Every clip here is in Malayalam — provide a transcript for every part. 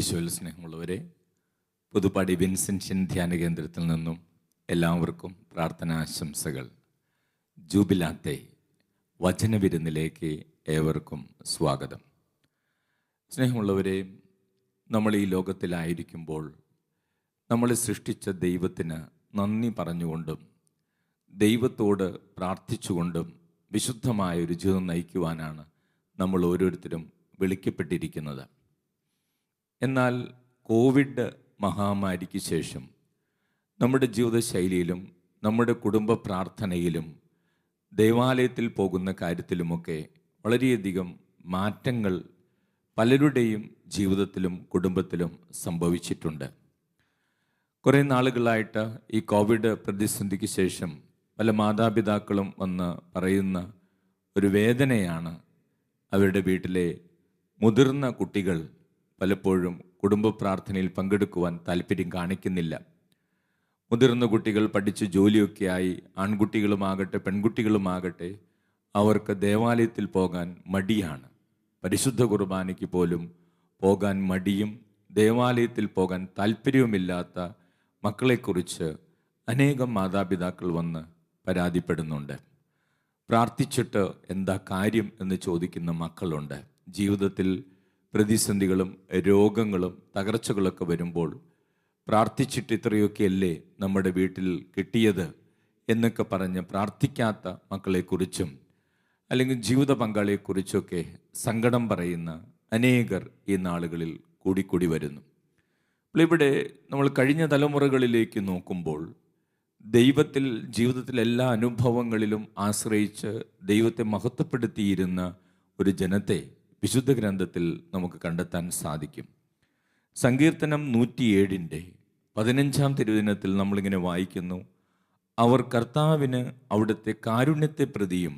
ഈശോയിൽ സ്നേഹമുള്ളവരെ, പുതുപ്പാടി വിൻസെൻഷ്യൻ ധ്യാന കേന്ദ്രത്തിൽ നിന്നും എല്ലാവർക്കും പ്രാർത്ഥനാശംസകൾ. ജൂബിലാത്തെ വചനവിരുന്നിലേക്ക് ഏവർക്കും സ്വാഗതം. സ്നേഹമുള്ളവരെ, നമ്മൾ ഈ ലോകത്തിലായിരിക്കുമ്പോൾ നമ്മളെ സൃഷ്ടിച്ച ദൈവത്തിന് നന്ദി പറഞ്ഞുകൊണ്ടും ദൈവത്തോട് പ്രാർത്ഥിച്ചുകൊണ്ടും വിശുദ്ധമായ ഒരു ജീവിതം നയിക്കുവാനാണ് നമ്മൾ ഓരോരുത്തരും വിളിക്കപ്പെട്ടിരിക്കുന്നത്. എന്നാൽ കോവിഡ് മഹാമാരിക്ക് ശേഷം നമ്മുടെ ജീവിതശൈലിയിലും നമ്മുടെ കുടുംബ പ്രാർത്ഥനയിലും ദേവാലയത്തിൽ പോകുന്ന കാര്യത്തിലുമൊക്കെ വളരെയധികം മാറ്റങ്ങൾ പലരുടെയും ജീവിതത്തിലും കുടുംബത്തിലും സംഭവിച്ചിട്ടുണ്ട്. കുറേ നാളുകളായിട്ട് ഈ കോവിഡ് പ്രതിസന്ധിക്ക് ശേഷം പല മാതാപിതാക്കളും വന്ന് പറയുന്ന ഒരു വേദനയാണ്, അവരുടെ വീട്ടിലെ മുതിർന്ന കുട്ടികൾ പലപ്പോഴും കുടുംബ പ്രാർത്ഥനയിൽ പങ്കെടുക്കുവാൻ താല്പര്യം കാണിക്കുന്നില്ല. മുതിർന്ന കുട്ടികൾ പഠിച്ച് ജോലിയൊക്കെയായി, ആൺകുട്ടികളുമാകട്ടെ പെൺകുട്ടികളുമാകട്ടെ, അവർക്ക് ദേവാലയത്തിൽ പോകാൻ മടിയാണ്. പരിശുദ്ധ കുർബാനയ്ക്ക് പോലും പോകാൻ മടിയും ദേവാലയത്തിൽ പോകാൻ താല്പര്യവുമില്ലാത്ത മക്കളെക്കുറിച്ച് അനേകം മാതാപിതാക്കൾ വന്ന് പരാതിപ്പെടുന്നുണ്ട്. പ്രാർത്ഥിച്ചിട്ട് എന്താ കാര്യം എന്ന് ചോദിക്കുന്ന മക്കളുണ്ട്. ജീവിതത്തിൽ പ്രതിസന്ധികളും രോഗങ്ങളും തകർച്ചകളൊക്കെ വരുമ്പോൾ പ്രാർത്ഥിച്ചിട്ട് ഇത്രയൊക്കെയല്ലേ നമ്മുടെ വീട്ടിൽ കിട്ടിയത് എന്നൊക്കെ പറഞ്ഞ് പ്രാർത്ഥിക്കാത്ത മക്കളെക്കുറിച്ചും അല്ലെങ്കിൽ ജീവിത പങ്കാളിയെക്കുറിച്ചൊക്കെ സങ്കടം പറയുന്ന അനേകർ ഈ നാളുകളിൽ കൂടിക്കൂടി വരുന്നു. അപ്പോൾ ഇവിടെ നമ്മൾ കഴിഞ്ഞ തലമുറകളിലേക്ക് നോക്കുമ്പോൾ ദൈവത്തിൽ ജീവിതത്തിൽ എല്ലാ അനുഭവങ്ങളിലും ആശ്രയിച്ച് ദൈവത്തെ മഹത്വപ്പെടുത്തിയിരുന്ന ഒരു ജനത്തെ വിശുദ്ധ ഗ്രന്ഥത്തിൽ നമുക്ക് കണ്ടെത്താൻ സാധിക്കും. സങ്കീർത്തനം 107 15 തിരുദിനത്തിൽ നമ്മളിങ്ങനെ വായിക്കുന്നു: അവർ കർത്താവിന് അവിടുത്തെ കാരുണ്യത്തെ പ്രതിയും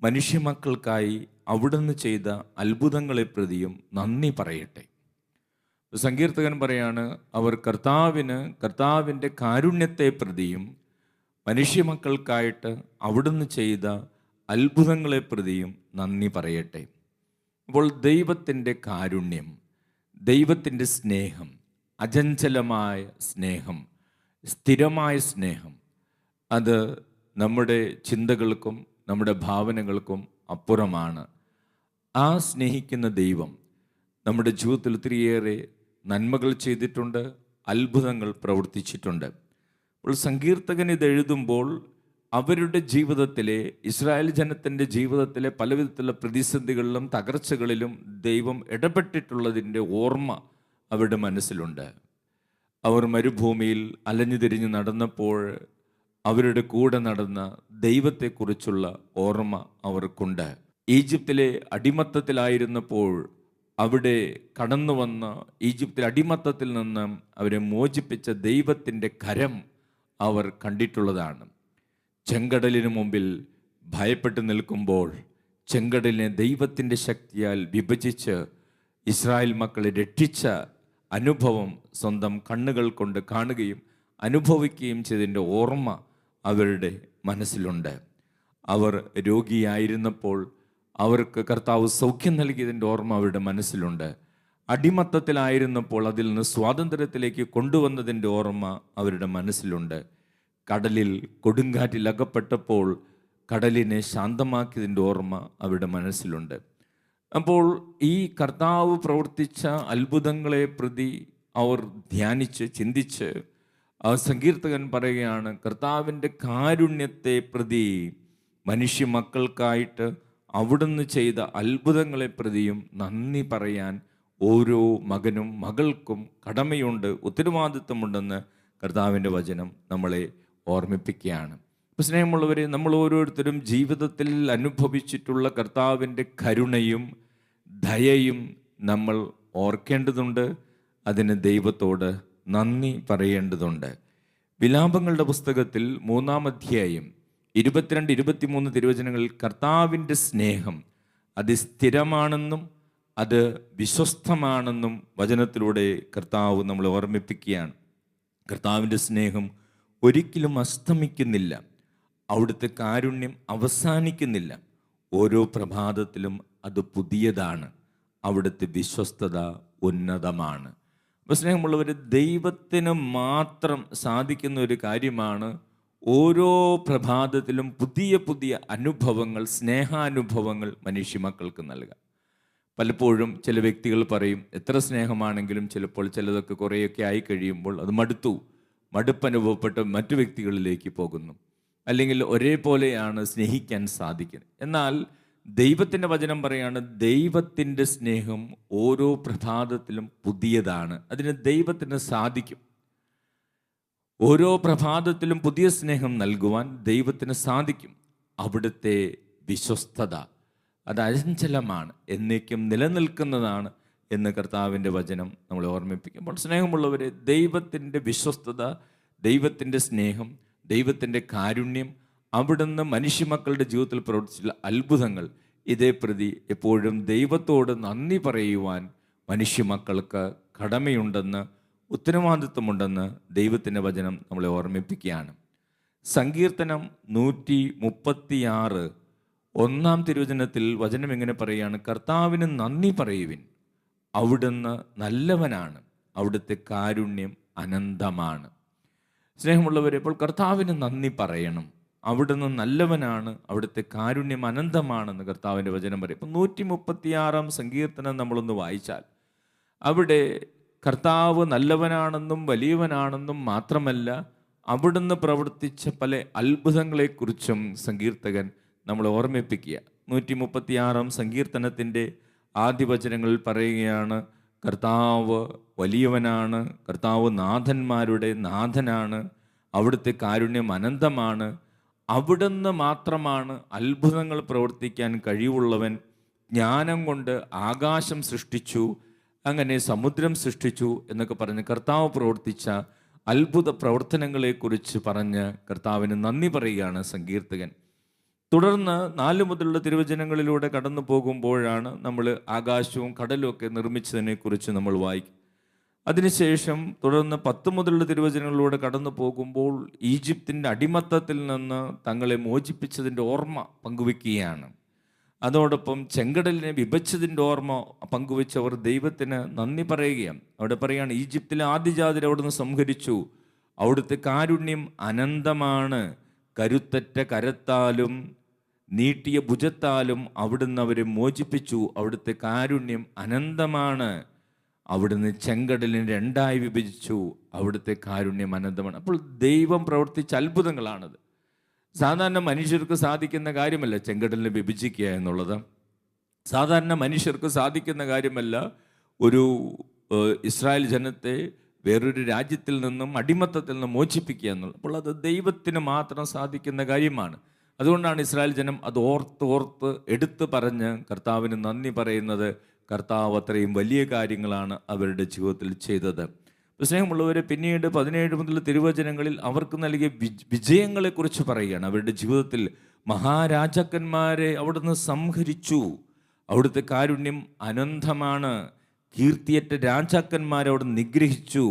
മനുഷ്യമക്കൾക്കായി അവിടുന്ന് ചെയ്ത അത്ഭുതങ്ങളെ പ്രതിയും നന്ദി പറയട്ടെ. സങ്കീർത്തകൻ പറയാണ്, അവർ കർത്താവിൻ്റെ കാരുണ്യത്തെ പ്രതിയും മനുഷ്യമക്കൾക്കായിട്ട് അവിടുന്ന് ചെയ്ത അത്ഭുതങ്ങളെ പ്രതിയും നന്ദി പറയട്ടെ. അപ്പോൾ ദൈവത്തിൻ്റെ കാരുണ്യം, ദൈവത്തിൻ്റെ സ്നേഹം, അചഞ്ചലമായ സ്നേഹം, സ്ഥിരമായ സ്നേഹം, അത് നമ്മുടെ ചിന്തകൾക്കും നമ്മുടെ ഭാവനകൾക്കും അപ്പുറമാണ്. ആ സ്നേഹിക്കുന്ന ദൈവം നമ്മുടെ ജീവിതത്തിൽ ഒത്തിരിയേറെ നന്മകൾ ചെയ്തിട്ടുണ്ട്, അത്ഭുതങ്ങൾ പ്രവർത്തിച്ചിട്ടുണ്ട്. അപ്പോൾ സങ്കീർത്തകൻ ഇത് എഴുതുമ്പോൾ അവരുടെ ജീവിതത്തിലെ, ഇസ്രായേൽ ജനത്തിൻ്റെ ജീവിതത്തിലെ പലവിധത്തിലുള്ള പ്രതിസന്ധികളിലും തകർച്ചകളിലും ദൈവം ഇടപെട്ടിട്ടുള്ളതിൻ്റെ ഓർമ്മ അവരുടെ മനസ്സിലുണ്ട്. അവർ മരുഭൂമിയിൽ അലഞ്ഞു തിരിഞ്ഞ് നടന്നപ്പോൾ അവരുടെ കൂടെ നടന്ന ദൈവത്തെക്കുറിച്ചുള്ള ഓർമ്മ അവർക്കുണ്ട്. ഈജിപ്തിലെ അടിമത്തത്തിലായിരുന്നപ്പോൾ അവിടെ കടന്നു വന്ന ഈജിപ്തിലെ അടിമത്തത്തിൽ നിന്ന് അവരെ മോചിപ്പിച്ച ദൈവത്തിൻ്റെ കരം അവർ കണ്ടിട്ടുള്ളതാണ്. ചെങ്കടലിനു മുമ്പിൽ ഭയപ്പെട്ട് നിൽക്കുമ്പോൾ ചെങ്കടലിനെ ദൈവത്തിൻ്റെ ശക്തിയാൽ വിഭജിച്ച് ഇസ്രായേൽ മക്കളെ രക്ഷിച്ച അനുഭവം സ്വന്തം കണ്ണുകൾ കൊണ്ട് കാണുകയും അനുഭവിക്കുകയും ചെയ്തതിൻ്റെ ഓർമ്മ അവരുടെ മനസ്സിലുണ്ട്. അവർ രോഗിയായിരുന്നപ്പോൾ അവർക്ക് കർത്താവ് സൗഖ്യം നൽകിയതിൻ്റെ ഓർമ്മ അവരുടെ മനസ്സിലുണ്ട്. അടിമത്തത്തിലായിരുന്നപ്പോൾ അതിൽ നിന്ന് സ്വാതന്ത്ര്യത്തിലേക്ക് കൊണ്ടുവന്നതിൻ്റെ ഓർമ്മ അവരുടെ മനസ്സിലുണ്ട്. കടലിൽ കൊടുങ്കാറ്റിൽ അകപ്പെട്ടപ്പോൾ കടലിനെ ശാന്തമാക്കിയതിൻ്റെ ഓർമ്മ അവരുടെ മനസ്സിലുണ്ട്. അപ്പോൾ ഈ കർത്താവ് പ്രവർത്തിച്ച അത്ഭുതങ്ങളെ പ്രതി അവർ ധ്യാനിച്ച് ചിന്തിച്ച് ആ സങ്കീർത്തകൻ പറയുകയാണ്, കർത്താവിൻ്റെ കാരുണ്യത്തെ പ്രതി മനുഷ്യ മക്കൾക്കായിട്ട് അവിടുന്ന് ചെയ്ത അത്ഭുതങ്ങളെ പ്രതിയും നന്ദി പറയാൻ ഓരോ മകനും മകൾക്കും കടമയുണ്ട്, ഉത്തരവാദിത്വമുണ്ടെന്ന് കർത്താവിൻ്റെ വചനം നമ്മളെ ഓർമ്മിപ്പിക്കുകയാണ്. സ്നേഹമുള്ളവരെ, നമ്മൾ ഓരോരുത്തരും ജീവിതത്തിൽ അനുഭവിച്ചിട്ടുള്ള കർത്താവിൻ്റെ കരുണയും ദയയും നമ്മൾ ഓർക്കേണ്ടതുണ്ട്. അതിന് ദൈവത്തോട് നന്ദി പറയേണ്ടതുണ്ട്. വിലാപങ്ങളുടെ പുസ്തകത്തിൽ 3-ാം അധ്യായം 22-23 തിരുവചനങ്ങളിൽ കർത്താവിൻ്റെ സ്നേഹം അത് സ്ഥിരമാണെന്നും അത് വിശ്വസ്തമാണെന്നും വചനത്തിലൂടെ കർത്താവ് നമ്മളെ ഓർമ്മിപ്പിക്കുകയാണ്. കർത്താവിൻ്റെ സ്നേഹം ഒരിക്കലും അസ്തമിക്കുന്നില്ല, അവിടുത്തെ കാരുണ്യം അവസാനിക്കുന്നില്ല. ഓരോ പ്രഭാതത്തിലും അത് പുതിയതാണ്. അവിടുത്തെ വിശ്വസ്തത ഉന്നതമാണ്. അപ്പോൾ സ്നേഹമുള്ളവർ, ദൈവത്തിന് മാത്രം സാധിക്കുന്ന ഒരു കാര്യമാണ് ഓരോ പ്രഭാതത്തിലും പുതിയ പുതിയ അനുഭവങ്ങൾ, സ്നേഹാനുഭവങ്ങൾ മനുഷ്യ മക്കൾക്ക് നൽകുക. പലപ്പോഴും ചില വ്യക്തികൾ പറയും, എത്ര സ്നേഹമാണെങ്കിലും ചിലപ്പോൾ ചിലതൊക്കെ കുറേയൊക്കെ ആയി കഴിയുമ്പോൾ അത് മടുപ്പനുഭവപ്പെട്ട് മറ്റു വ്യക്തികളിലേക്ക് പോകുന്നു, അല്ലെങ്കിൽ ഒരേപോലെയാണ് സ്നേഹിക്കാൻ സാധിക്കുന്നത്. എന്നാൽ ദൈവത്തിൻ്റെ വചനം പറയാണ്, ദൈവത്തിൻ്റെ സ്നേഹം ഓരോ പ്രഭാതത്തിലും പുതിയതാണ്. അതിന് ദൈവത്തിന് സാധിക്കും. ഓരോ പ്രഭാതത്തിലും പുതിയ സ്നേഹം നൽകുവാൻ ദൈവത്തിന് സാധിക്കും. അവിടുത്തെ വിശ്വസ്തത അത് അചഞ്ചലമാണ്, എന്നേക്കും നിലനിൽക്കുന്നതാണ് എന്ന് കർത്താവിൻ്റെ വചനം നമ്മളെ ഓർമ്മിപ്പിക്കുമ്പോൾ, സ്നേഹമുള്ളവരെ, ദൈവത്തിൻ്റെ വിശ്വസ്തത, ദൈവത്തിൻ്റെ സ്നേഹം, ദൈവത്തിൻ്റെ കാരുണ്യം, അവിടുന്ന് മനുഷ്യമക്കളുടെ ജീവിതത്തിൽ പ്രവർത്തിച്ചുള്ള അത്ഭുതങ്ങൾ, ഇതേ പ്രതി എപ്പോഴും ദൈവത്തോട് നന്ദി പറയുവാൻ മനുഷ്യമക്കൾക്ക് കടമയുണ്ടെന്ന്, ഉത്തരവാദിത്വമുണ്ടെന്ന് ദൈവത്തിൻ്റെ വചനം നമ്മളെ ഓർമ്മിപ്പിക്കുകയാണ്. സങ്കീർത്തനം 136 1-ാം തിരുവചനത്തിൽ വചനം ഇങ്ങനെ പറയുകയാണ്, കർത്താവിന് നന്ദി പറയുവിൻ, അവിടുന്ന് നല്ലവനാണ്, അവിടുത്തെ കാരുണ്യം അനന്തമാണ്. സ്നേഹമുള്ളവരെ, ഇപ്പോൾ കർത്താവിന് നന്ദി പറയണം. അവിടുന്ന് നല്ലവനാണ്, അവിടുത്തെ കാരുണ്യം അനന്തമാണെന്ന് കർത്താവിൻ്റെ വചനം പറയും. ഇപ്പം 136-ാം സങ്കീർത്തനം നമ്മളൊന്ന് വായിച്ചാൽ, അവിടെ കർത്താവ് നല്ലവനാണെന്നും വലിയവനാണെന്നും മാത്രമല്ല, അവിടുന്ന് പ്രവർത്തിച്ച പല അത്ഭുതങ്ങളെക്കുറിച്ചും സങ്കീർത്തകൻ നമ്മളെ ഓർമ്മിപ്പിക്കുക. 136-ാം സങ്കീർത്തനത്തിൻ്റെ ആദ്യ വചനങ്ങളിൽ പറയുകയാണ്, കർത്താവ് വലിയവനാണ്, കർത്താവ് നാഥന്മാരുടെ നാഥനാണ്, അവിടുത്തെ കാരുണ്യം അനന്തമാണ്, അവിടുന്ന് മാത്രമാണ് അത്ഭുതങ്ങൾ പ്രവർത്തിക്കാൻ കഴിവുള്ളവൻ, ജ്ഞാനം കൊണ്ട് ആകാശം സൃഷ്ടിച്ചു, അങ്ങനെ സമുദ്രം സൃഷ്ടിച്ചു എന്നൊക്കെ പറഞ്ഞ് കർത്താവ് പ്രവർത്തിച്ച അത്ഭുത പ്രവർത്തനങ്ങളെക്കുറിച്ച് പറഞ്ഞ് കർത്താവിന് നന്ദി പറയുകയാണ് സങ്കീർത്തകൻ. തുടർന്ന് 4 മുതലുള്ള തിരുവചനങ്ങളിലൂടെ കടന്നു പോകുമ്പോഴാണ് നമ്മൾ ആകാശവും കടലും ഒക്കെ നിർമ്മിച്ചതിനെക്കുറിച്ച് നമ്മൾ വായിക്കും. അതിനുശേഷം തുടർന്ന് 10 മുതലുള്ള തിരുവചനങ്ങളിലൂടെ കടന്നു പോകുമ്പോൾ ഈജിപ്തിൻ്റെ അടിമത്തത്തിൽ നിന്ന് തങ്ങളെ മോചിപ്പിച്ചതിൻ്റെ ഓർമ്മ പങ്കുവെക്കുകയാണ്. അതോടൊപ്പം ചെങ്കടലിനെ വിഭജിച്ചതിൻ്റെ ഓർമ്മ പങ്കുവെച്ചവർ ദൈവത്തിന് നന്ദി പറയുകയാണ്. അവിടെ പറയുകയാണ്, ഈജിപ്തിലെ ആദ്യജാതരെ അവിടുന്ന് സംഹരിച്ചു, അവിടുത്തെ കാരുണ്യം അനന്തമാണ്, കരുത്തറ്റ കരത്താലും നീട്ടിയ ഭുജത്താലും അവിടുന്ന് അവരെ മോചിപ്പിച്ചു, അവിടുത്തെ കാരുണ്യം അനന്തമാണ്, അവിടുന്ന് ചെങ്കടലിനെ 2ആയി വിഭജിച്ചു, അവിടുത്തെ കാരുണ്യം അനന്തമാണ്. അപ്പോൾ ദൈവം പ്രവർത്തിച്ച അത്ഭുതങ്ങളാണത്. സാധാരണ മനുഷ്യർക്ക് സാധിക്കുന്ന കാര്യമല്ല ചെങ്കടലിനെ വിഭജിക്കുക എന്നുള്ളത്. സാധാരണ മനുഷ്യർക്ക് സാധിക്കുന്ന കാര്യമല്ല ഒരു ഇസ്രായേൽ ജനത്തെ വേറൊരു രാജ്യത്തിൽ നിന്നും അടിമത്തത്തിൽ നിന്നും മോചിപ്പിക്കുക എന്നുള്ളത്. അപ്പോൾ അത് ദൈവത്തിന് മാത്രം സാധിക്കുന്ന കാര്യമാണ്. അതുകൊണ്ടാണ് ഇസ്രായേൽ ജനം അത് ഓർത്ത് എടുത്ത് പറഞ്ഞ് കർത്താവിന് നന്ദി പറയുന്നത്. കർത്താവ് അത്രയും വലിയ കാര്യങ്ങളാണ് അവരുടെ ജീവിതത്തിൽ ചെയ്തത്. സ്നേഹമുള്ളവരെ, പിന്നീട് 17 മുതൽ തിരുവചനങ്ങളിൽ അവർക്ക് നൽകിയ വിജയങ്ങളെക്കുറിച്ച് പറയുകയാണ്. അവരുടെ ജീവിതത്തിൽ മഹാരാജാക്കന്മാരെ അവിടുന്ന് സംഹരിച്ചു, അവിടുത്തെ കാരുണ്യം അനന്തമാണ്, കീർത്തിയേറ്റ രാജാക്കന്മാരെ അവിടെ നിഗ്രഹിച്ചു.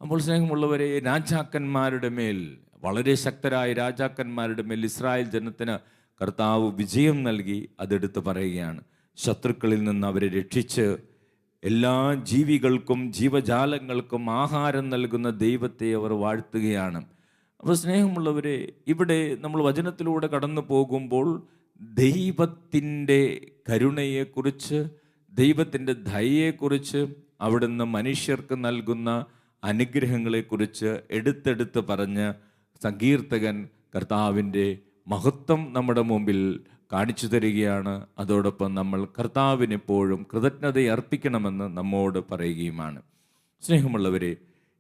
അപ്പോൾ സ്നേഹമുള്ളവരെ, രാജാക്കന്മാരുടെ മേൽ, വളരെ ശക്തരായ രാജാക്കന്മാരുടെ മേൽ ഇസ്രായേൽ ജനത്തിന് കർത്താവ് വിജയം നൽകി. അതെടുത്ത് പറയുകയാണ്. ശത്രുക്കളിൽ നിന്ന് അവരെ രക്ഷിച്ച് എല്ലാ ജീവികൾക്കും ജീവജാലങ്ങൾക്കും ആഹാരം നൽകുന്ന ദൈവത്തെ അവർ വാഴ്ത്തുകയാണ്. അപ്പോൾ സ്നേഹമുള്ളവരെ, ഇവിടെ നമ്മൾ വചനത്തിലൂടെ കടന്നു പോകുമ്പോൾ ദൈവത്തിൻ്റെ കരുണയെക്കുറിച്ച്, ദൈവത്തിൻ്റെ ദയയെക്കുറിച്ച്, അവിടുന്ന് മനുഷ്യർക്ക് നൽകുന്ന അനുഗ്രഹങ്ങളെക്കുറിച്ച് എടുത്തെടുത്ത് പറഞ്ഞ് സങ്കീർത്തകൻ കർത്താവിൻ്റെ മഹത്വം നമ്മുടെ മുമ്പിൽ കാണിച്ചു തരികയാണ്. അതോടൊപ്പം നമ്മൾ കർത്താവിനെപ്പോഴും കൃതജ്ഞത അർപ്പിക്കണമെന്ന് നമ്മോട് പറയുകയുമാണ്. സ്നേഹമുള്ളവരെ,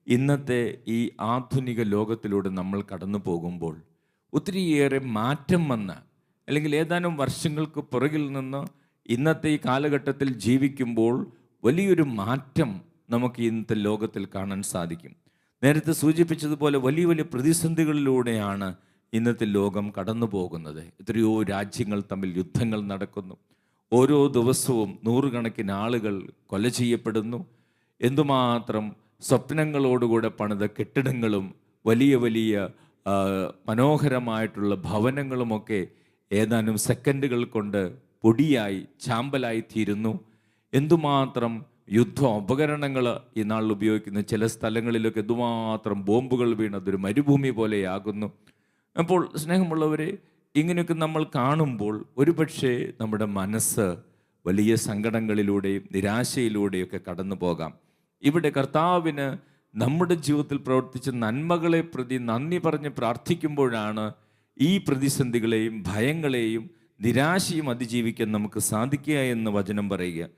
ഇന്നത്തെ ഈ ആധുനിക ലോകത്തിലൂടെ നമ്മൾ കടന്നു പോകുമ്പോൾ ഒത്തിരിയേറെ മാറ്റം വന്ന, അല്ലെങ്കിൽ ഏതാനും വർഷങ്ങൾക്ക് പുറകിൽ നിന്ന് ഇന്നത്തെ ഈ കാലഘട്ടത്തിൽ ജീവിക്കുമ്പോൾ വലിയൊരു മാറ്റം നമുക്ക് ഇന്നത്തെ ലോകത്തിൽ കാണാൻ സാധിക്കും. നേരത്തെ സൂചിപ്പിച്ചതുപോലെ വലിയ വലിയ പ്രതിസന്ധികളിലൂടെയാണ് ഇന്നത്തെ ലോകം കടന്നു പോകുന്നത്. എത്രയോ രാജ്യങ്ങൾ തമ്മിൽ യുദ്ധങ്ങൾ നടക്കുന്നു. ഓരോ ദിവസവും നൂറുകണക്കിന് ആളുകൾ കൊല ചെയ്യപ്പെടുന്നു. എന്തുമാത്രം സ്വപ്നങ്ങളോടുകൂടെ പണിത കെട്ടിടങ്ങളും വലിയ വലിയ മനോഹരമായിട്ടുള്ള ഭവനങ്ങളുമൊക്കെ ഏതാനും സെക്കൻഡുകൾ കൊണ്ട് പൊടിയായി ചാമ്പലായി തീരുന്നു. എന്തുമാത്രം യുദ്ധ ഉപകരണങ്ങൾ ഈ നാളിൽ ഉപയോഗിക്കുന്ന ചില സ്ഥലങ്ങളിലൊക്കെ എന്തുമാത്രം ബോംബുകൾ വീണ് അതൊരു മരുഭൂമി പോലെയാകുന്നു. അപ്പോൾ സ്നേഹമുള്ളവരെ, ഇങ്ങനെയൊക്കെ നമ്മൾ കാണുമ്പോൾ ഒരുപക്ഷെ നമ്മുടെ മനസ്സ് വലിയ സങ്കടങ്ങളിലൂടെയും നിരാശയിലൂടെയൊക്കെ കടന്നു പോകാം. ഇവിടെ കർത്താവിന് നമ്മുടെ ജീവിതത്തിൽ പ്രവർത്തിച്ച നന്മകളെ പ്രതി നന്ദി പറഞ്ഞ് പ്രാർത്ഥിക്കുമ്പോഴാണ് ഈ പ്രതിസന്ധികളെയും ഭയങ്ങളെയും നിരാശയും അതിജീവിക്കാൻ നമുക്ക് സാധിക്കുക എന്ന് വചനം പറയുക.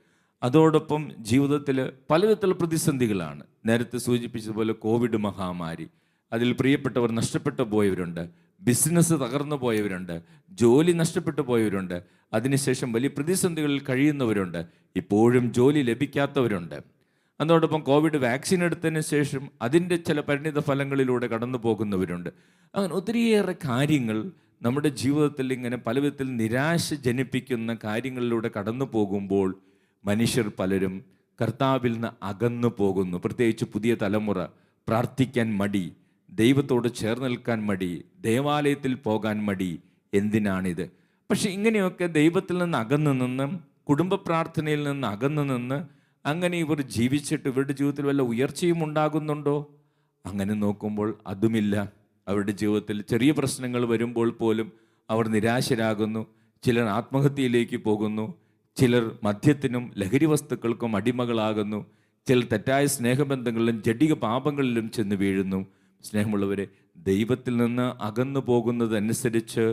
അതോടൊപ്പം ജീവിതത്തിൽ പലവിധത്തിലുള്ള പ്രതിസന്ധികളാണ്. നേരത്തെ സൂചിപ്പിച്ചതുപോലെ കോവിഡ് മഹാമാരി, അതിൽ പ്രിയപ്പെട്ടവർ നഷ്ടപ്പെട്ടു പോയവരുണ്ട്, ബിസിനസ് തകർന്നു പോയവരുണ്ട്, ജോലി നഷ്ടപ്പെട്ടു പോയവരുണ്ട്, അതിനുശേഷം വലിയ പ്രതിസന്ധികളിൽ കഴിയുന്നവരുണ്ട്, ഇപ്പോഴും ജോലി ലഭിക്കാത്തവരുണ്ട്. അതോടൊപ്പം കോവിഡ് വാക്സിൻ എടുത്തതിന് ശേഷം അതിൻ്റെ ചില പരിണിത ഫലങ്ങളിലൂടെ കടന്നു പോകുന്നവരുണ്ട്. അങ്ങനെ ഒത്തിരിയേറെ കാര്യങ്ങൾ നമ്മുടെ ജീവിതത്തിൽ ഇങ്ങനെ പല വിധത്തിൽ നിരാശ ജനിപ്പിക്കുന്ന കാര്യങ്ങളിലൂടെ കടന്നു പോകുമ്പോൾ മനുഷ്യർ പലരും കർത്താവിൽ നിന്ന് അകന്നു പോകുന്നു. പ്രത്യേകിച്ച് പുതിയ തലമുറ പ്രാർത്ഥിക്കാൻ മടി, ദൈവത്തോട് ചേർന്ന് നിൽക്കാൻ മടി, ദേവാലയത്തിൽ പോകാൻ മടി. എന്തിനാണിത്? പക്ഷെ ഇങ്ങനെയൊക്കെ ദൈവത്തിൽ നിന്ന് അകന്നു നിന്ന്, കുടുംബ പ്രാർത്ഥനയിൽ നിന്ന് അകന്നു നിന്ന് അങ്ങനെ ഇവർ ജീവിച്ചിട്ട് ഇവരുടെ ജീവിതത്തിൽ വല്ല ഉയർച്ചയും ഉണ്ടാകുന്നുണ്ടോ? അങ്ങനെ നോക്കുമ്പോൾ അതുമില്ല. അവരുടെ ജീവിതത്തിൽ ചെറിയ പ്രശ്നങ്ങൾ വരുമ്പോൾ പോലും അവർ നിരാശരാകുന്നു. ചിലർ ആത്മഹത്യയിലേക്ക് പോകുന്നു, ചിലർ മദ്യത്തിനും ലഹരി വസ്തുക്കൾക്കും അടിമകളാകുന്നു, ചിലർ തെറ്റായ സ്നേഹബന്ധങ്ങളിലും ജഡിക പാപങ്ങളിലും ചെന്ന് വീഴുന്നു. സ്നേഹമുള്ളവരെ, ദൈവത്തിൽ നിന്ന് അകന്നു പോകുന്നതനുസരിച്ച്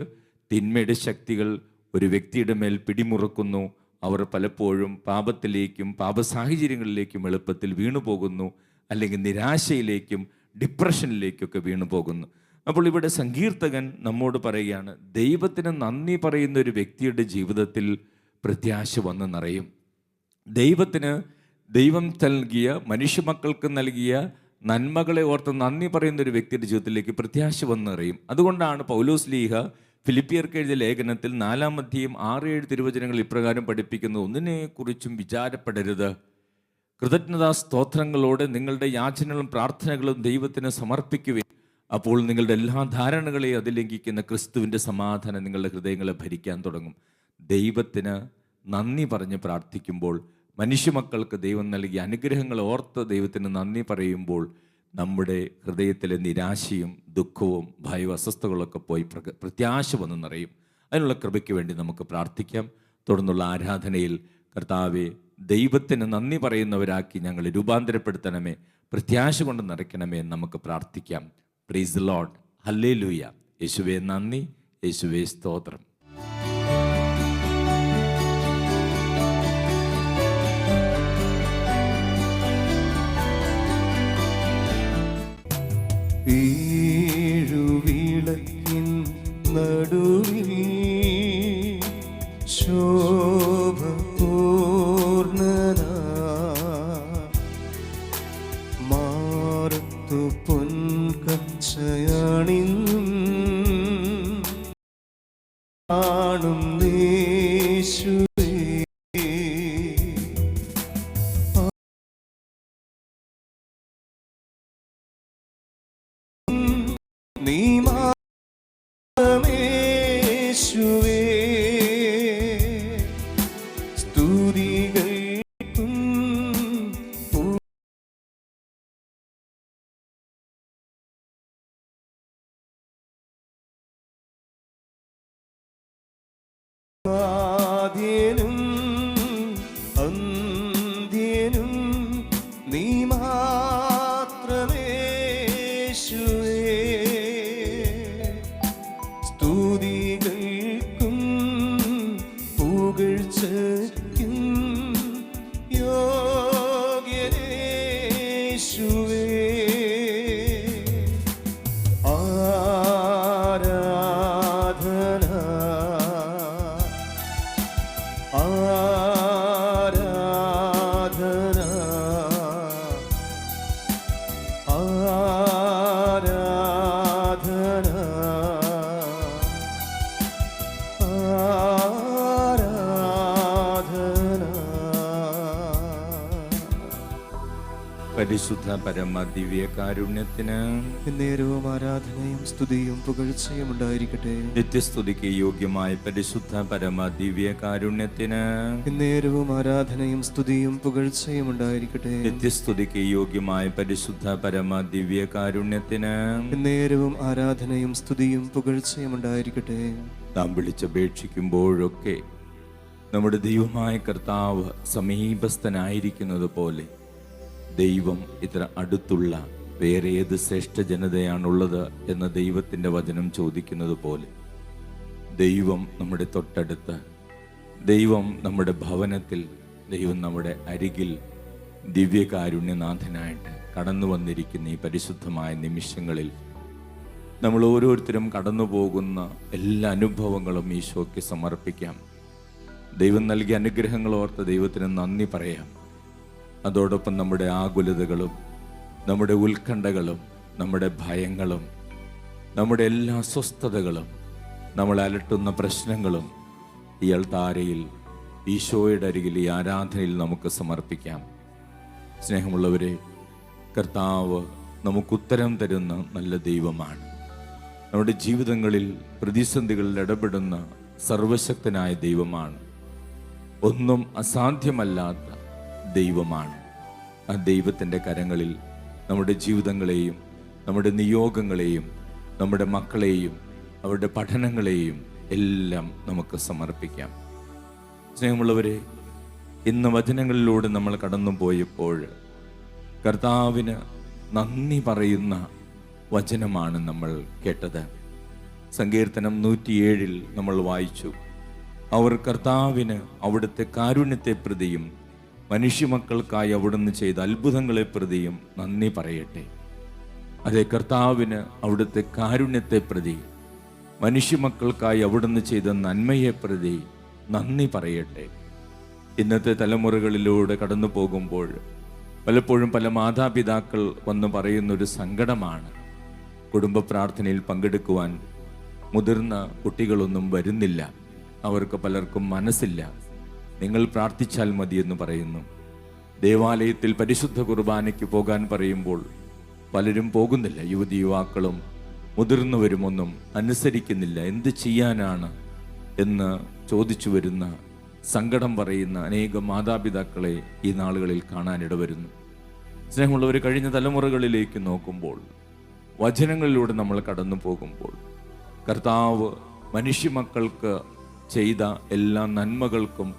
തിന്മയുടെ ശക്തികൾ ഒരു വ്യക്തിയുടെ മേൽ പിടിമുറുക്കുന്നു. അവർ പലപ്പോഴും പാപത്തിലേക്കും പാപസാഹചര്യങ്ങളിലേക്കും എളുപ്പത്തിൽ വീണു പോകുന്നു, അല്ലെങ്കിൽ നിരാശയിലേക്കും ഡിപ്രഷനിലേക്കൊക്കെ വീണു പോകുന്നു. അപ്പോൾ ഇവിടെ സങ്കീർത്തകൻ നമ്മോട് പറയുകയാണ്, ദൈവത്തിന് നന്ദി പറയുന്ന ഒരു വ്യക്തിയുടെ ജീവിതത്തിൽ പ്രത്യാശ വന്ന് നിറയും. ദൈവം നൽകിയ മനുഷ്യമക്കൾക്ക് നൽകിയ നന്മകളെ ഓർത്ത് നന്ദി പറയുന്ന ഒരു വ്യക്തിയുടെ ജീവിതത്തിലേക്ക് പ്രത്യാശ വന്ന് നിറയും. അതുകൊണ്ടാണ് പൗലോസ് ലീഹ ഫിലിപ്പിയർക്ക് എഴുതിയ ലേഖനത്തിൽ 4-ാം അധ്യായം 6-7 തിരുവചനങ്ങൾ ഇപ്രകാരം പഠിപ്പിക്കുന്നു: ഒന്നിനെക്കുറിച്ചും വിചാരപ്പെടരുത്, കൃതജ്ഞതാ സ്തോത്രങ്ങളോടെ നിങ്ങളുടെ യാചനകളും പ്രാർത്ഥനകളും ദൈവത്തിന് സമർപ്പിക്കുവിൻ. അപ്പോൾ നിങ്ങളുടെ എല്ലാ ധാരണകളെയും അതിലംഘിക്കുന്ന ക്രിസ്തുവിൻ്റെ സമാധാനം നിങ്ങളുടെ ഹൃദയങ്ങളെ ഭരിക്കാൻ തുടങ്ങും. ദൈവത്തിന് നന്ദി പറഞ്ഞ് പ്രാർത്ഥിക്കുമ്പോൾ, മനുഷ്യമക്കൾക്ക് ദൈവം നൽകിയ അനുഗ്രഹങ്ങൾ ഓർത്ത് ദൈവത്തിന് നന്ദി പറയുമ്പോൾ നമ്മുടെ ഹൃദയത്തിലെ നിരാശയും ദുഃഖവും ഭയവും അസ്വസ്ഥകളൊക്കെ പോയി പ്രത്യാശ വന്ന് നിറയും. അതിനുള്ള കൃപയ്ക്ക് വേണ്ടി നമുക്ക് പ്രാർത്ഥിക്കാം. തുടർന്നുള്ള ആരാധനയിൽ കർത്താവെ, ദൈവത്തിന് നന്ദി പറയുന്നവരാക്കി ഞങ്ങളെ രൂപാന്തരപ്പെടുത്തണമേ, പ്രത്യാശ കൊണ്ട് നിറയ്ക്കണമേ എന്ന് നമുക്ക് പ്രാർത്ഥിക്കാം. Praise the Lord. ഹല്ലേലൂയ. യേശുവേ നന്ദി, യേശുവേ സ്തോത്രം. ഏഴുവിളക്കിൻ നടുവിൽ ശോഭ പൂർണ്ണനാ, മാറത്തു പൊൻകച്ചയണിഞ്ഞും കാണും യേശുവേ, നീ യേശുവേ, സ്തുതികൾക്കും ആദ്യനും അന്ത്യനും നീ മാത്രമേ യേശുവേ. പരിശുദ്ധ പരമ ദിവ്യകാരുണ്യത്തിന് നേരവും ആരാധനയും സ്തുതിയും പുകഴ്ചയും ഉണ്ടായിരിക്കട്ടെ. നിത്യസ്തുതിക്ക് യോഗ്യമായ പരിശുദ്ധ പരമ ദിവ്യകാരുണ്യത്തിന് നേരവും ആരാധനയും സ്തുതിയും പുകഴ്ചയും ഉണ്ടായിരിക്കട്ടെ. നിത്യസ്തുതിക്ക് യോഗ്യമായ പരിശുദ്ധ പരമ ദിവ്യകാരുണ്യത്തിന് നേരവും ആരാധനയും സ്തുതിയും പുകഴ്ചയും ഉണ്ടായിരിക്കട്ടെ. നാം വിളിച്ചപേക്ഷിക്കുമ്പോഴൊക്കെ നമ്മുടെ ദൈവമായ കർത്താവ് സമീപസ്ഥനായിരിക്കുന്നത് പോലെ ദൈവം ഇത്ര അടുത്തുള്ള വേറെ ഏത് ശ്രേഷ്ഠ ജനതയാണുള്ളത് എന്ന ദൈവത്തിൻ്റെ വചനം ചോദിക്കുന്നത് പോലെ ദൈവം നമ്മുടെ തൊട്ടടുത്ത്, ദൈവം നമ്മുടെ ഭവനത്തിൽ, ദൈവം നമ്മുടെ അരികിൽ ദിവ്യകാരുണ്യനാഥനായിട്ട് കടന്നു വന്നിരിക്കുന്ന ഈ പരിശുദ്ധമായ നിമിഷങ്ങളിൽ നമ്മൾ ഓരോരുത്തരും കടന്നു പോകുന്ന എല്ലാ അനുഭവങ്ങളും ഈശോയ്ക്ക് സമർപ്പിക്കാം. ദൈവം നൽകിയ അനുഗ്രഹങ്ങൾ ഓർത്ത് ദൈവത്തിന് നന്ദി പറയാം. അതോടൊപ്പം നമ്മുടെ ആകുലതകളും നമ്മുടെ ഉത്കണ്ഠകളും നമ്മുടെ ഭയങ്ങളും നമ്മുടെ എല്ലാ അസ്വസ്ഥതകളും നമ്മളെ അലട്ടുന്ന പ്രശ്നങ്ങളും ഈ അൾത്താരയിൽ ഈശോയുടെ അരികിൽ ഈ ആരാധനയിൽ നമുക്ക് സമർപ്പിക്കാം. സ്നേഹമുള്ളവരെ, കർത്താവ് നമുക്കുത്തരം തരുന്ന നല്ല ദൈവമാണ്. നമ്മുടെ ജീവിതങ്ങളിൽ പ്രതിസന്ധികളിൽ ഇടപെടുന്ന സർവശക്തനായ ദൈവമാണ്. ഒന്നും അസാധ്യമല്ലാത്ത ദൈവമാണ്. ആ ദൈവത്തിൻ്റെ കരങ്ങളിൽ നമ്മുടെ ജീവിതങ്ങളെയും നമ്മുടെ നിയോഗങ്ങളെയും നമ്മുടെ മക്കളെയും അവരുടെ പഠനങ്ങളെയും എല്ലാം നമുക്ക് സമർപ്പിക്കാം. സ്നേഹമുള്ളവരെ, ഇന്ന് വചനങ്ങളിലൂടെ നമ്മൾ കടന്നു പോയപ്പോൾ കർത്താവിന് നന്ദി പറയുന്ന വചനമാണ് നമ്മൾ കേട്ടത്. സങ്കീർത്തനം 107 നമ്മൾ വായിച്ചു, അവർ കർത്താവിന് അവിടുത്തെ കാരുണ്യത്തെ പ്രതിയും മനുഷ്യമക്കൾക്കായി അവിടുന്ന് ചെയ്ത അത്ഭുതങ്ങളെ പ്രതിയും നന്ദി പറയട്ടെ. അതേ, കർത്താവിന് അവിടുത്തെ കാരുണ്യത്തെ പ്രതി, മനുഷ്യമക്കൾക്കായി അവിടുന്ന് ചെയ്ത നന്മയെ പ്രതി നന്ദി പറയട്ടെ. ഇന്നത്തെ തലമുറകളിലൂടെ കടന്നു പോകുമ്പോൾ പലപ്പോഴും പല മാതാപിതാക്കൾ വന്ന് പറയുന്നൊരു സങ്കടമാണ്, കുടുംബ പ്രാർത്ഥനയിൽ പങ്കെടുക്കുവാൻ മുതിർന്ന കുട്ടികളൊന്നും വരുന്നില്ല, അവർക്ക് പലർക്കും മനസ്സില്ല, നിങ്ങൾ പ്രാർത്ഥിച്ചാൽ മതിയെന്ന് പറയുന്നു. ദേവാലയത്തിൽ പരിശുദ്ധ കുർബാനയ്ക്ക് പോകാൻ പറയുമ്പോൾ പലരും പോകുന്നില്ല. യുവതി യുവാക്കളും മുതിർന്നവരുമൊന്നും അനുസരിക്കുന്നില്ല. എന്ത് ചെയ്യാനാണ് എന്ന് ചോദിച്ചു വരുന്ന, സങ്കടം പറയുന്ന അനേകം മാതാപിതാക്കളെ ഈ നാളുകളിൽ കാണാനിടവരുന്നു. സ്നേഹമുള്ളവർ, കഴിഞ്ഞ തലമുറകളിലേക്ക് നോക്കുമ്പോൾ, വചനങ്ങളിലൂടെ നമ്മൾ കടന്നു പോകുമ്പോൾ, കർത്താവ് മനുഷ്യമക്കൾക്ക് ചെയ്ത എല്ലാ നന്മകൾക്കും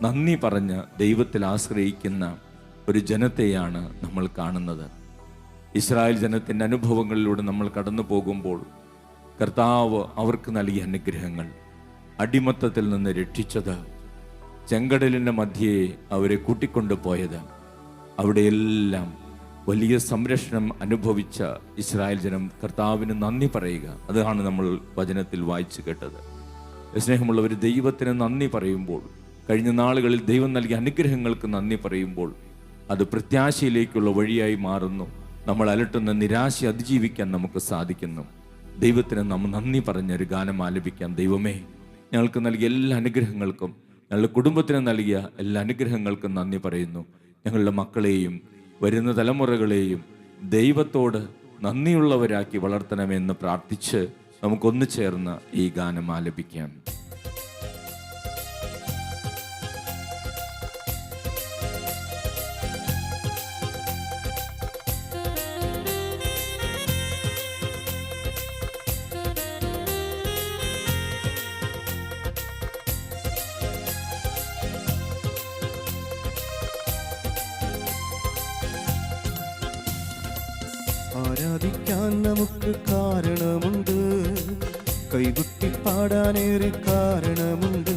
നന്ദി പറഞ്ഞ് ദൈവത്തിൽ ആശ്രയിക്കുന്ന ഒരു ജനത്തെയാണ് നമ്മൾ കാണുന്നത്. ഇസ്രായേൽ ജനത്തിൻ്റെ അനുഭവങ്ങളിലൂടെ നമ്മൾ കടന്നു പോകുമ്പോൾ കർത്താവ് അവർക്ക് നൽകിയ അനുഗ്രഹങ്ങൾ, അടിമത്തത്തിൽ നിന്ന് രക്ഷിച്ചത്, ചെങ്കടലിൻ്റെ മധ്യേ അവരെ കൂട്ടിക്കൊണ്ടു പോയത്, അവിടെയെല്ലാം വലിയ സംരക്ഷണം അനുഭവിച്ച ഇസ്രായേൽ ജനം കർത്താവിന് നന്ദി പറയുക, അതാണ് നമ്മൾ വചനത്തിൽ വായിച്ചു കേട്ടത്. സ്നേഹമുള്ളവർ, ദൈവത്തിന് നന്ദി പറയുമ്പോൾ, കഴിഞ്ഞ നാളുകളിൽ ദൈവം നൽകിയ അനുഗ്രഹങ്ങൾക്ക് നന്ദി പറയുമ്പോൾ അത് പ്രത്യാശയിലേക്കുള്ള വഴിയായി മാറുന്നു. നമ്മൾ അലട്ടുന്ന നിരാശ അതിജീവിക്കാൻ നമുക്ക് സാധിക്കുന്നു. ദൈവത്തിന് നമ്മൾ നന്ദി പറഞ്ഞൊരു ഗാനം ആലപിക്കാം. ദൈവമേ, ഞങ്ങൾക്ക് നൽകിയ എല്ലാ അനുഗ്രഹങ്ങൾക്കും, ഞങ്ങളുടെ കുടുംബത്തിന് നൽകിയ എല്ലാ അനുഗ്രഹങ്ങൾക്കും നന്ദി പറയുന്നു. ഞങ്ങളുടെ മക്കളെയും വരുന്ന തലമുറകളെയും ദൈവത്തോട് നന്ദിയുള്ളവരാക്കി വളർത്തണമെന്ന് പ്രാർത്ഥിച്ച് നമുക്കൊന്നു ചേർന്ന് ഈ ഗാനം ആലപിക്കാം. ആരാധിക്കാൻ നമുക്ക് കാരണമുണ്ട്, കൈകൊട്ടി പാടാനേറെ കാരണമുണ്ട്.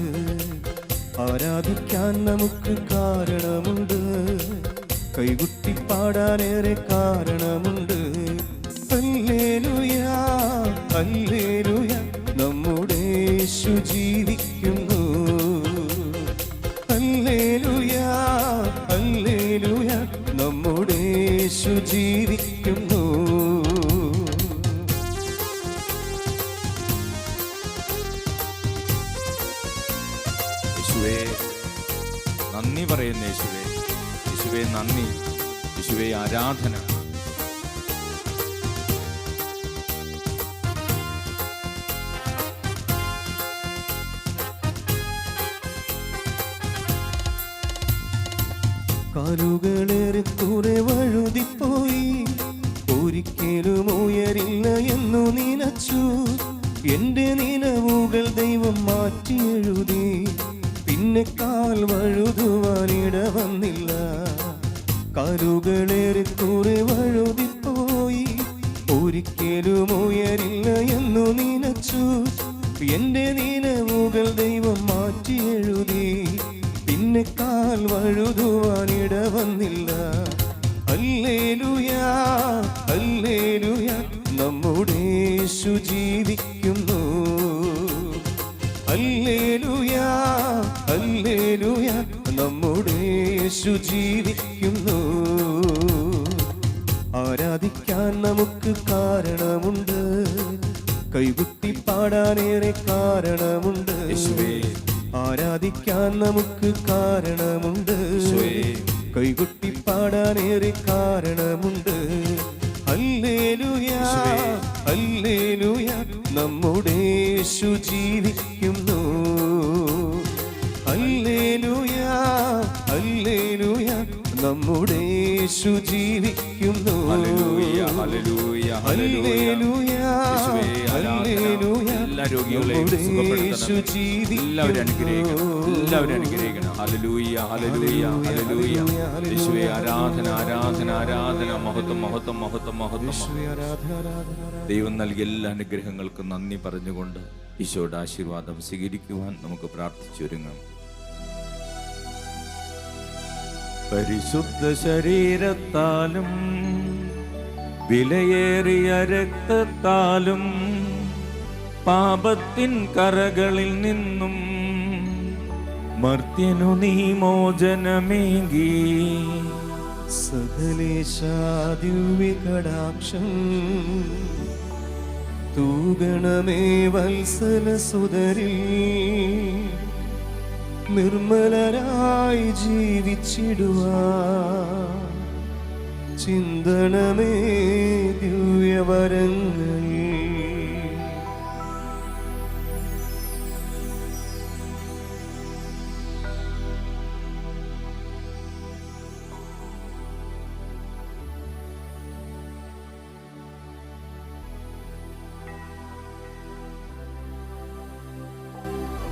ആരാധിക്കാൻ നമുക്ക് കാരണമുണ്ട്, കൈകൊട്ടി പാടാനേറെ കാരണമുണ്ട്. ഹല്ലേലൂയാ ഹല്ലേലൂയാ, നമ്മുടെ യേശു ജീവിക്കുന്നു. ഹല്ലേലൂയാ ഹല്ലേലൂയാ, നമ്മുടെ യേശു ജീവിക്കുന്നു. യേശുവേ നന്ദി പറയുന്നു. യേശുവേ, യേശുവേ നന്ദി. യേശുവേ ആരാധന. കാലുകളേറെ കുറെ വഴുതിപ്പോയി, ഒരിക്കലും ഉയരില്ല എന്നു നിനച്ചു. എന്റെ നിലവുകൾ ദൈവം മാറ്റി എഴുതി, പിന്നെ കാൽ വഴുതുവാനിട വന്നില്ല. കാലുകളേറെ കുറെ വഴുതിപ്പോയി, ഒരിക്കലും ഉയരില്ല എന്നു നിനച്ചു. എന്റെ നിലവുകൾ ദൈവം മാറ്റി എഴുതി, പിന്നെ കാൽ വഴുതുവാനിട വന്നില്ല. ഹല്ലേലൂയാ ഹല്ലേലൂയാ, നമ്മുടെ യേശു ജീവിക്കുന്നു. ഹല്ലേലൂയാ ഹല്ലേലൂയാ, നമ്മുടെ യേശു ജീവിക്കുന്നു. ആരാധിക്കാൻ നമുക്ക് കാരണമുണ്ട്, കൈകുട്ടി പാടാനേറെ കാരണമുണ്ട്. ആരാധിക്കാൻ നമുക്ക് കാരണമുണ്ട്, കൈകുട്ടി പാടാനേറെ കാരണമുണ്ട്. ഹല്ലേലൂയാ ഹല്ലേലൂയാ, നമ്മുടെ യേശു ജീവിക്കുന്നു. ഹല്ലേലൂയാ ഹല്ലേലൂയാ, നമ്മുടെ യേശു ജീവിക്കുന്നു. ഹല്ലേലൂയ ഹല്ലേലൂയ ഹല്ലേലൂയ ഹല്ലേലൂയ, എല്ലാ രോഗികളെയും സുഖപ്പെടുത്തണം. എല്ലാവരും അനുഗ്രഹിക്കണം, എല്ലാവരും അനുഗ്രഹിക്കണം. Hallelujah hallelujah hallelujah. യേശുവേ ആരാധന ആരാധന ആരാധന, മഹത്വം മഹത്വം മഹത്വം മഹത്വം. ദൈവം നൽകിയ എല്ലാ അനുഗ്രഹങ്ങൾക്കും നന്ദി പറഞ്ഞുകൊണ്ട് ഈശോയുടെ ആശീർവാദം സ്വീകരിക്കുവാൻ നമുക്ക് പ്രാർത്ഥിച്ചൊരുങ്ങാം. പരിശുദ്ധ ശരീരത്താലും വിലയേറിയ രക്തത്താലും പാപത്തിൻ കറകളിൽ നിന്നും മർത്യനു നീ മോചനമേകി. സകലേശാ ദിവ്യകടാക്ഷം തൂഗണമേ വത്സല സുതരിൽ, നിർമ്മലരായി ജീവിച്ചിടുവാൻ ചിന്തണമേ ദിവ്യവരങ്ങൾ.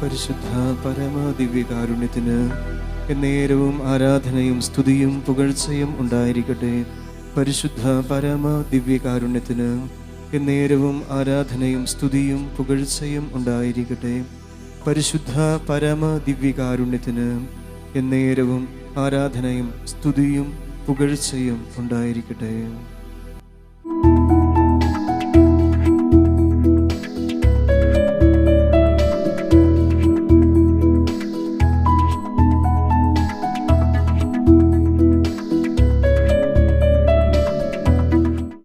പരിശുദ്ധ പരമദിവ്യകാരുണ്യത്തിന് എന്നേരവും ആരാധനയും സ്തുതിയും പുകഴ്ചയും ഉണ്ടായിരിക്കട്ടെ. പരിശുദ്ധ പരമദിവ്യകാരുണ്യത്തിന് എന്നേരവും ആരാധനയും സ്തുതിയും പുകഴ്ചയും ഉണ്ടായിരിക്കട്ടെ. പരിശുദ്ധ പരമദിവ്യകാരുണ്യത്തിന് എന്നേരവും ആരാധനയും സ്തുതിയും പുകഴ്ചയും ഉണ്ടായിരിക്കട്ടെ.